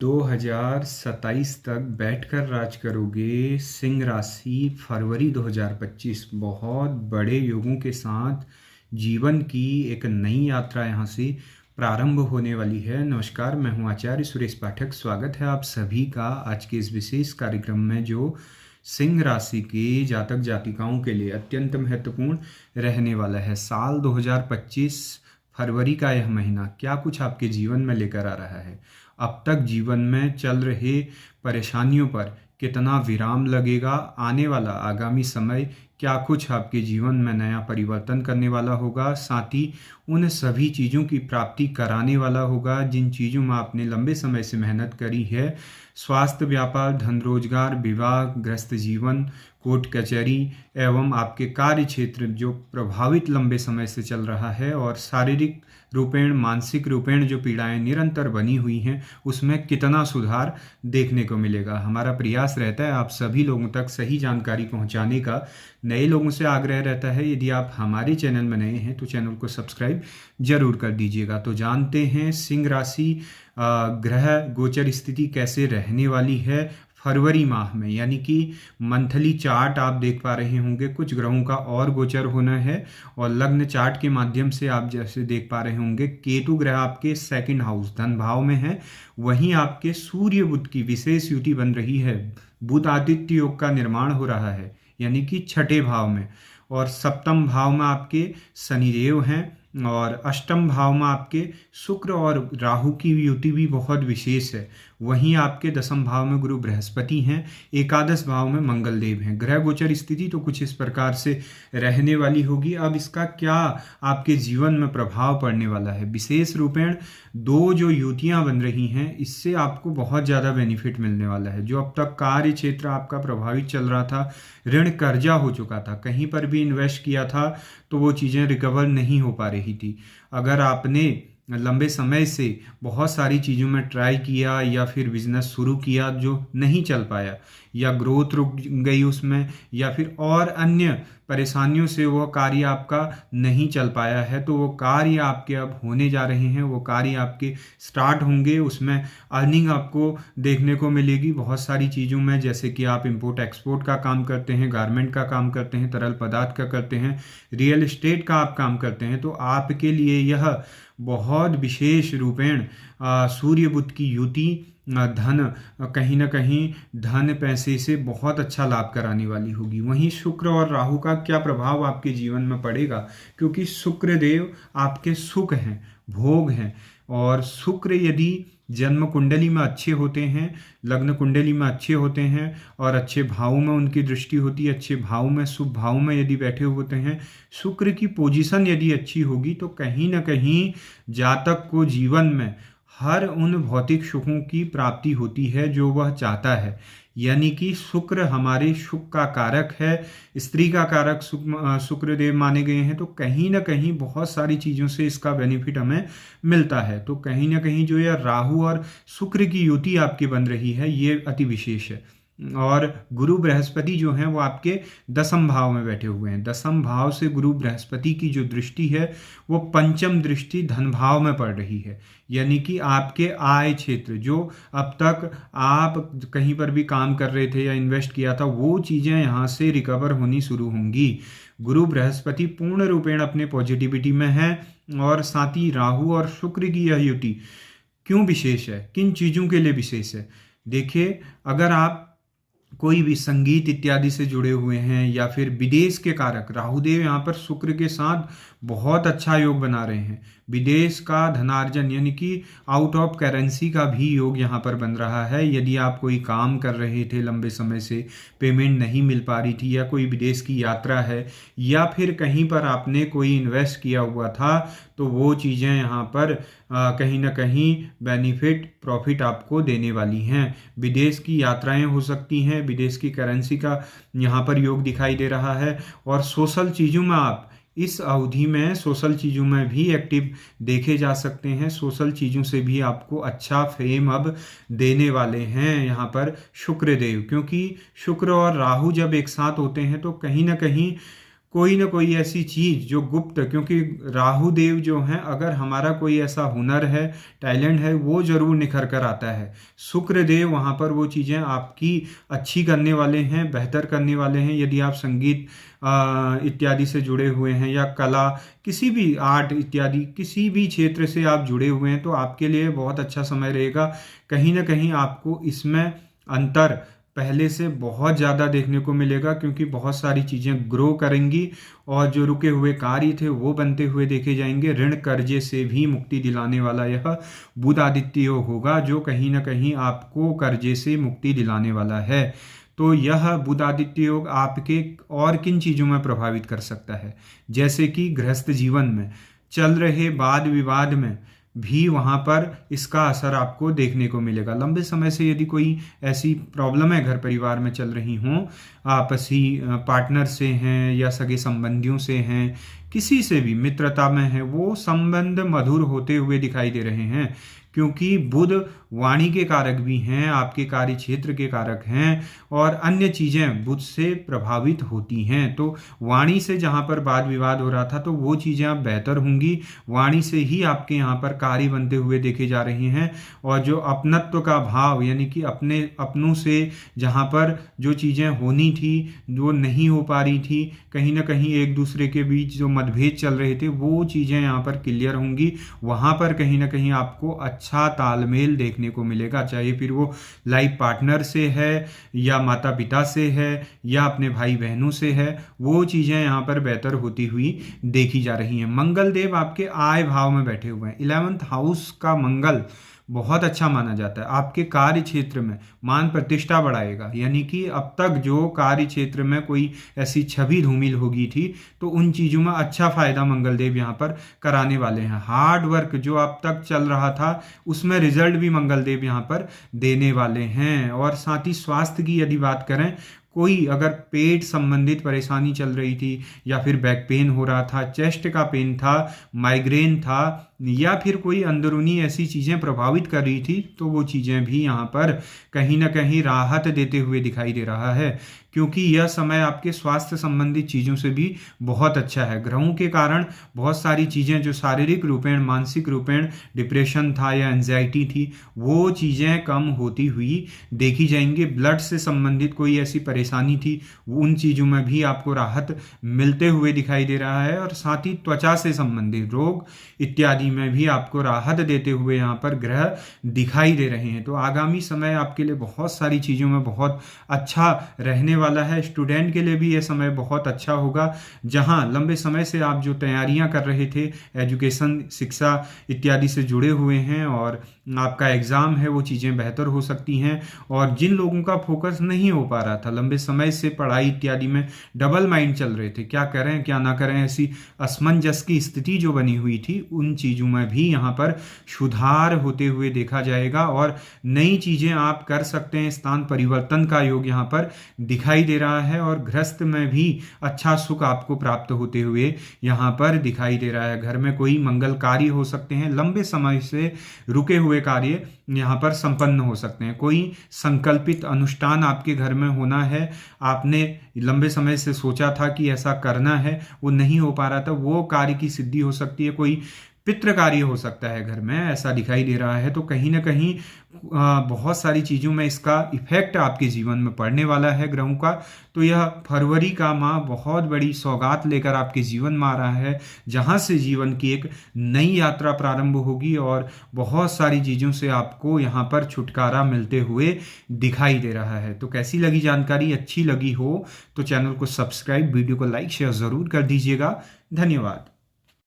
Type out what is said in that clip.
2027 तक बैठकर राज करोगे। सिंह राशि फरवरी 2025 बहुत बड़े योगों के साथ जीवन की एक नई यात्रा यहाँ से प्रारंभ होने वाली है। नमस्कार, मैं हूँ आचार्य सुरेश पाठक। स्वागत है आप सभी का आज के इस विशेष कार्यक्रम में, जो सिंह राशि के जातक जातिकाओं के लिए अत्यंत महत्वपूर्ण रहने वाला है। साल 2025 फरवरी का यह महीना क्या कुछ आपके जीवन में लेकर आ रहा है, अब तक जीवन में चल रहे परेशानियों पर कितना विराम लगेगा, आने वाला आगामी समय क्या कुछ आपके जीवन में नया परिवर्तन करने वाला होगा, साथ ही उन सभी चीज़ों की प्राप्ति कराने वाला होगा जिन चीज़ों में आपने लंबे समय से मेहनत करी है। स्वास्थ्य, व्यापार, धन, रोजगार, विवाह, गृहस्थ जीवन, कोर्ट कचहरी एवं आपके कार्य क्षेत्र जो प्रभावित लंबे समय से चल रहा है, और शारीरिक रूपेण, मानसिक रूपेण जो पीड़ाएं निरंतर बनी हुई हैं, उसमें कितना सुधार देखने को मिलेगा। हमारा प्रयास रहता है आप सभी लोगों तक सही जानकारी पहुंचाने का। नए लोगों से आग्रह रहता है, यदि आप हमारे चैनल में नए हैं तो चैनल को सब्सक्राइब जरूर कर दीजिएगा। तो जानते हैं सिंह राशि ग्रह गोचर स्थिति कैसे रहने वाली है फरवरी माह में, यानी कि मंथली चार्ट आप देख पा रहे होंगे। कुछ ग्रहों का और गोचर होना है, और लग्न चार्ट के माध्यम से आप जैसे देख पा रहे होंगे, केतु ग्रह आपके सेकंड हाउस धन भाव में है। वहीं आपके सूर्य बुध की विशेष युति बन रही है। बुध आदित्य योग का निर्माण हो रहा है, यानी कि छठे भाव में, और सप्तम भाव में आपके शनिदेव हैं, और अष्टम भाव में आपके शुक्र और राहु की युति भी बहुत विशेष है। वहीं आपके दसम भाव में गुरु बृहस्पति हैं, एकादश भाव में मंगल देव हैं। ग्रह गोचर स्थिति तो कुछ इस प्रकार से रहने वाली होगी। अब इसका क्या आपके जीवन में प्रभाव पड़ने वाला है, विशेष रूपेण दो जो युतियां बन रही हैं, इससे आपको बहुत ज़्यादा बेनिफिट मिलने वाला है। जो अब तक कार्य क्षेत्र आपका प्रभावित चल रहा था, ऋण कर्जा हो चुका था, कहीं पर भी इन्वेस्ट किया था तो वो चीज़ें रिकवर नहीं हो पा रही थी। अगर आपने लंबे समय से बहुत सारी चीज़ों में ट्राई किया या फिर बिजनेस शुरू किया जो नहीं चल पाया, या ग्रोथ रुक गई उसमें, या फिर और अन्य परेशानियों से वह कार्य आपका नहीं चल पाया है, तो वो कार्य आपके अब होने जा रहे हैं, वो कार्य आपके स्टार्ट होंगे। उसमें अर्निंग आपको देखने को मिलेगी बहुत सारी चीज़ों में, जैसे कि आप इंपोर्ट एक्सपोर्ट का काम करते हैं, गारमेंट का काम करते हैं, तरल पदार्थ का करते हैं, रियल एस्टेट का आप काम करते हैं, तो आपके लिए यह बहुत विशेष रूपेण सूर्य बुध की युति धन, कहीं ना कहीं धन पैसे से बहुत अच्छा लाभ कराने वाली होगी। वहीं शुक्र और राहु का क्या प्रभाव आपके जीवन में पड़ेगा, क्योंकि शुक्र देव आपके सुख हैं, भोग हैं, और शुक्र यदि जन्म कुंडली में अच्छे होते हैं, लग्न कुंडली में अच्छे होते हैं, और अच्छे भावों में उनकी दृष्टि होती है, अच्छे भाव में, शुभ भाव में यदि बैठे होते हैं, शुक्र की पोजीशन यदि अच्छी होगी, तो कहीं ना कहीं जातक को जीवन में हर उन भौतिक सुखों की प्राप्ति होती है जो वह चाहता है। यानी कि शुक्र हमारे सुख का कारक है, स्त्री का कारक शुक्रदेव माने गए हैं, तो कहीं ना कहीं बहुत सारी चीज़ों से इसका बेनिफिट हमें मिलता है। तो कहीं ना कहीं जो यह राहु और शुक्र की युति आपकी बन रही है, ये अति विशेष है। और गुरु बृहस्पति जो हैं वो आपके दसम भाव में बैठे हुए हैं। दसम भाव से गुरु बृहस्पति की जो दृष्टि है वो पंचम दृष्टि धन भाव में पड़ रही है, यानी कि आपके आय क्षेत्र जो अब तक आप कहीं पर भी काम कर रहे थे या इन्वेस्ट किया था, वो चीज़ें यहाँ से रिकवर होनी शुरू होंगी। गुरु बृहस्पति पूर्ण रूपेण अपने पॉजिटिविटी में है, और साथ ही राहु और शुक्र की यह युति क्यों विशेष है, किन चीज़ों के लिए विशेष है। देखिए, अगर आप कोई भी संगीत इत्यादि से जुड़े हुए हैं, या फिर विदेश के कारक राहुदेव यहाँ पर शुक्र के साथ बहुत अच्छा योग बना रहे हैं। विदेश का धनार्जन, यानी कि आउट ऑफ करेंसी का भी योग यहाँ पर बन रहा है। यदि आप कोई काम कर रहे थे, लंबे समय से पेमेंट नहीं मिल पा रही थी, या कोई विदेश की यात्रा है, या फिर कहीं पर आपने कोई इन्वेस्ट किया हुआ था, तो वो चीज़ें यहाँ पर कहीं ना कहीं बेनिफिट, प्रॉफिट आपको देने वाली हैं। विदेश की यात्राएं हो सकती हैं, विदेश की करेंसी का यहाँ पर योग दिखाई दे रहा है। और सोशल चीज़ों में आप इस अवधि में सोशल चीज़ों में भी एक्टिव देखे जा सकते हैं। सोशल चीज़ों से भी आपको अच्छा फेम अब देने वाले हैं यहाँ पर शुक्रदेव, क्योंकि शुक्र और राहु जब एक साथ होते हैं तो कहीं ना कहीं कोई ना कोई ऐसी चीज जो गुप्त, क्योंकि राहु देव जो हैं, अगर हमारा कोई ऐसा हुनर है, टैलेंट है, वो जरूर निखर कर आता है। शुक्र देव वहाँ पर वो चीजें आपकी अच्छी करने वाले हैं, बेहतर करने वाले हैं। यदि आप संगीत इत्यादि से जुड़े हुए हैं, या कला, किसी भी आर्ट इत्यादि किसी भी क्षेत्र से आप जुड़े हुए हैं, तो आपके लिए बहुत अच्छा समय रहेगा। कहीं ना कहीं आपको इसमें अंतर पहले से बहुत ज़्यादा देखने को मिलेगा, क्योंकि बहुत सारी चीज़ें ग्रो करेंगी और जो रुके हुए कार्य थे वो बनते हुए देखे जाएंगे। ऋण कर्जे से भी मुक्ति दिलाने वाला यह बुध आदित्य योग होगा, जो कहीं ना कहीं आपको कर्जे से मुक्ति दिलाने वाला है। तो यह बुध आदित्य योग आपके और किन चीज़ों में प्रभावित कर सकता है, जैसे कि गृहस्थ जीवन में चल रहे वाद विवाद में भी वहाँ पर इसका असर आपको देखने को मिलेगा। लंबे समय से यदि कोई ऐसी प्रॉब्लम है घर परिवार में चल रही हों, आपसी पार्टनर से हैं या सगे संबंधियों से हैं, किसी से भी मित्रता में है, वो संबंध मधुर होते हुए दिखाई दे रहे हैं, क्योंकि बुध वाणी के कारक भी हैं, आपके कार्य क्षेत्र के कारक हैं, और अन्य चीज़ें बुध से प्रभावित होती हैं। तो वाणी से जहाँ पर वाद विवाद हो रहा था, तो वो चीज़ें अब बेहतर होंगी। वाणी से ही आपके यहाँ पर कार्य बनते हुए देखे जा रहे हैं, और जो अपनत्व का भाव, यानी कि अपनों से जहाँ पर जो चीज़ें होनी थी जो नहीं हो पा रही थी, कहीं ना कहीं एक दूसरे के बीच जो मतभेद चल रहे थे, वो चीज़ें यहाँ पर क्लियर होंगी। वहाँ पर कहीं ना कहीं आपको अच्छा तालमेल देखने को मिलेगा, चाहे फिर वो लाइफ पार्टनर से है, या माता पिता से है, या अपने भाई बहनों से है, वो चीजें यहाँ पर बेहतर होती हुई देखी जा रही हैं। मंगल देव आपके आय भाव में बैठे हुए हैं। 11th हाउस का मंगल बहुत अच्छा माना जाता है। आपके कार्य क्षेत्र में मान प्रतिष्ठा बढ़ाएगा, यानी कि अब तक जो कार्य क्षेत्र में कोई ऐसी छवि धूमिल होगी थी, तो उन चीज़ों में अच्छा फायदा मंगल देव यहाँ पर कराने वाले हैं। हार्ड वर्क जो अब तक चल रहा था, उसमें रिजल्ट भी मंगल देव यहाँ पर देने वाले हैं। और साथ ही स्वास्थ्य की यदि बात करें, कोई अगर पेट संबंधित परेशानी चल रही थी, या फिर बैक पेन हो रहा था, चेस्ट का पेन था, माइग्रेन था, या फिर कोई अंदरूनी ऐसी चीज़ें प्रभावित कर रही थी, तो वो चीज़ें भी यहाँ पर कहीं ना कहीं राहत देते हुए दिखाई दे रहा है, क्योंकि यह समय आपके स्वास्थ्य संबंधित चीज़ों से भी बहुत अच्छा है। ग्रहों के कारण बहुत सारी चीज़ें जो शारीरिक रूपेण, मानसिक रूपेण डिप्रेशन था या एंजाइटी थी, वो चीज़ें कम होती हुई देखी जाएंगी। ब्लड से संबंधित कोई ऐसी परेशानी थी, उन चीज़ों में भी आपको राहत मिलते हुए दिखाई दे रहा है। और साथ ही त्वचा से संबंधित रोग इत्यादि में भी आपको राहत देते हुए यहाँ पर ग्रह दिखाई दे रहे हैं। तो आगामी समय आपके लिए बहुत सारी चीज़ों में बहुत अच्छा रहने वाला है। स्टूडेंट के लिए भी ये समय बहुत अच्छा होगा, जहाँ लंबे समय से आप जो तैयारियां कर रहे थे, एजुकेशन, शिक्षा इत्यादि से जुड़े हुए हैं, और आपका एग्ज़ाम है, वो चीज़ें बेहतर हो सकती हैं। और जिन लोगों का फोकस नहीं हो पा रहा था, लंबे समय से पढ़ाई इत्यादि में डबल माइंड चल रहे थे, क्या करें क्या ना करें, ऐसी असमंजस की स्थिति जो बनी हुई थी, उन चीज़ों में भी यहाँ पर सुधार होते हुए देखा जाएगा, और नई चीज़ें आप कर सकते हैं। स्थान परिवर्तन का योग यहाँ पर दिखाई दे रहा है, और गृहस्थ में भी अच्छा सुख आपको प्राप्त होते हुए यहाँ पर दिखाई दे रहा है। घर में कोई मंगल कार्य हो सकते हैं, लंबे समय से रुके हुए कार्य यहाँ पर संपन्न हो सकते हैं। कोई संकल्पित अनुष्ठान आपके घर में होना है, आपने लंबे समय से सोचा था कि ऐसा करना है, वो नहीं हो पा रहा था, वो कार्य की सिद्धि हो सकती है। कोई पितृ कार्य हो सकता है घर में, ऐसा दिखाई दे रहा है। तो कहीं ना कहीं बहुत सारी चीज़ों में इसका इफेक्ट आपके जीवन में पड़ने वाला है ग्रहों का। तो यह फरवरी का माह बहुत बड़ी सौगात लेकर आपके जीवन में आ रहा है, जहां से जीवन की एक नई यात्रा प्रारंभ होगी, और बहुत सारी चीज़ों से आपको यहाँ पर छुटकारा मिलते हुए दिखाई दे रहा है। तो कैसी लगी जानकारी? अच्छी लगी हो तो चैनल को सब्सक्राइब, वीडियो को लाइक शेयर ज़रूर कर दीजिएगा। धन्यवाद।